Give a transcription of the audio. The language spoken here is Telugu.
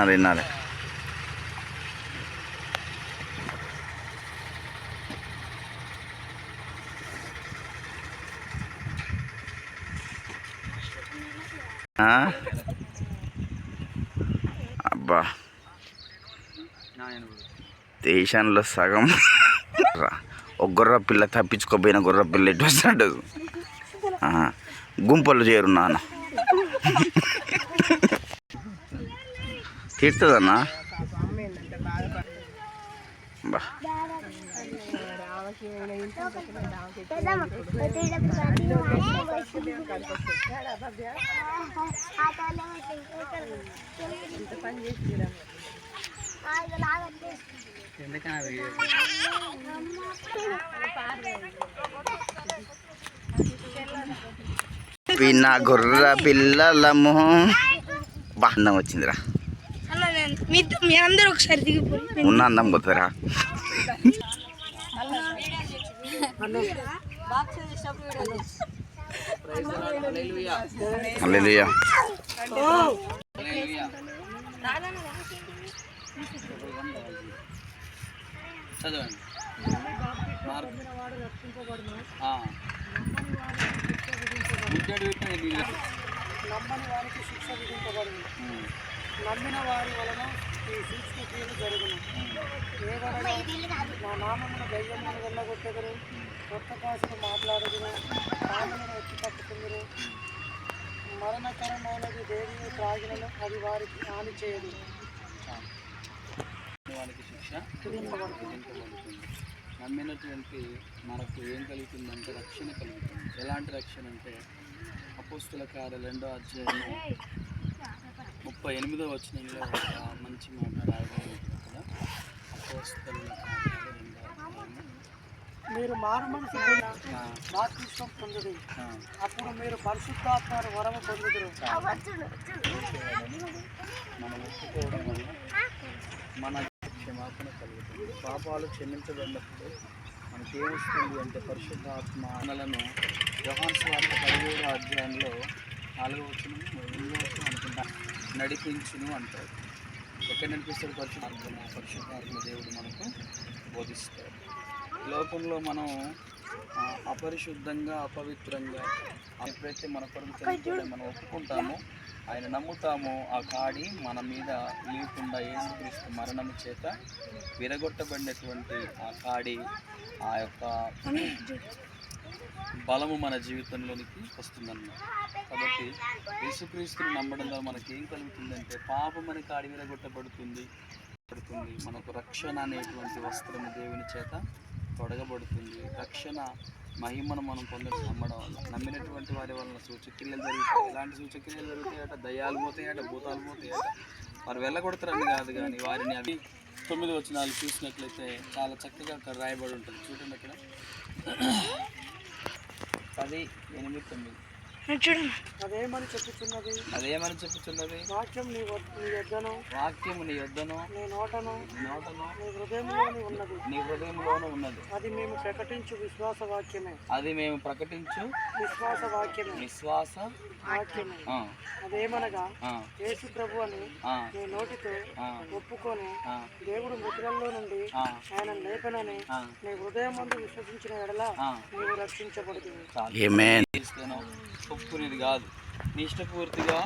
వినాలి. అబ్బా, దేశంలో సగం ఒక గొర్రె పిల్ల తప్పించుకోపోయిన గొర్రె పిల్ల ఎటు వస్తాడు. గుంపలు చేరు నాన్న తీరుతుందన్నా. బా పిన్న గొర్రె పిల్లలము. బా అందం వచ్చిందిరా. మీ అందరూ ఒకసారి దిగిపోయి ఉన్న అందం పోతుందిరా. హల్లెలూయా. చదవండి. నమ్మని వారికి శిక్ష విధింపబడును, నమ్మిన వారి వలన ఈ సూక్ష్మ క్రియలు జరుగును. ఏదైనా నా నామమున దయ్యమును వెళ్ళగొట్టెదరు, కొత్త భాషను మాట్లాడదురు, ప్రాణమును ఎత్తి పట్టుకుందరు, మరణకరమైనది దేనిని త్రాగినను అది వారికి హాని చేయదు. వారికి శిక్ష విధింపబడుతుంది. నమ్మినటువంటి మనకు ఏం కలుగుతుందంటే రక్షణ కలుగుతుంది. ఎలాంటి రక్షణ అంటే అపోస్తుల కార్యాలు 2వ అధ్యాయం 38వ వచనంలో ఒక మంచి మాట రాయబడింది కదా. అపోస్తుల కార్యాలు 2వ అధ్యాయం, మీరు మారుమనసు బాప్తిస్మం పొందుడి, అప్పుడు మీరు పరిశుద్ధాత్మ వరము పొందుదురు. మనం ఒప్పుకోవడం వల్ల మన క్షమాపణ కలుగుతుంది. పాపాలు క్షమించబడినప్పుడు మనకి ఏమొస్తుంది అంటే పరిశుద్ధాత్మ మనలను యోహాను సువార్త 17వ అధ్యాయంలో 4వ వచనం 8వ వచనం అనుకుంటా నడిపించును అంటారు. ఎక్కడ నడిపిస్తాడు? పరిశుద్ధాత్మ దేవుడు మనకు బోధిస్తాడు. లోకంలో మనం అపరిశుద్ధంగా అపవిత్రంగా ఎప్పుడైతే మన కొరకు చనిపోయి మనం ఒప్పుకుంటామో, ఆయన నమ్ముతామో, ఆ కాడి మన మీద లేకుండా యేసుక్రీస్తు మరణము చేత విరగొట్టబడినటువంటి ఆ కాడి, ఆ యొక్క బలము మన జీవితంలోనికి వస్తుందన్నమాట. కాబట్టి యేసుక్రీస్తుని నమ్మడం ద్వారా మనకి ఏం కలుగుతుందంటే పాపం అనే కాడి విరగొట్టబడుతుంది. మనకు రక్షణ అనేటువంటి వస్త్రము దేవుని చేత తొడగబడుతుంది. రక్షణ మహిమను మనం పొందడం నమ్మడం వల్ల. నమ్మినటువంటి వారి వలన సూచక్రియలు జరుగుతాయి. ఎలాంటి సూచక్రియలు జరుగుతాయట? దయ్యాలు పోతాయట, భూతాలు పోతాయట. వారు వెళ్ళగొడతారని కాదు, కానీ వారిని అవి 9 వచనాలు చూసినట్లయితే చాలా చక్కగా అక్కడ రాయబడి ఉంటుంది. చూడండి అక్కడ 10, 8, 9 అదేమని చెప్పుచున్నది? వాక్యము నీ యొద్దను నీ నోటను నీ హృదయంలోను ఉన్నది. అది మేము ప్రకటించు విశ్వాస వాక్యమే. విశ్వాస వాక్యమే. అదేమనగా యేసు ప్రభు అని నీ నోటితో ఒప్పుకొని దేవుడు మృతులలో నుండి ఆయన లేపనని నీ హృదయం ముందు విశ్వసించిన ఎడల నీవు రక్షించబడుతుంది. ఒప్పుకునేది కాదు, నీ ఇష్టపూర్తిగా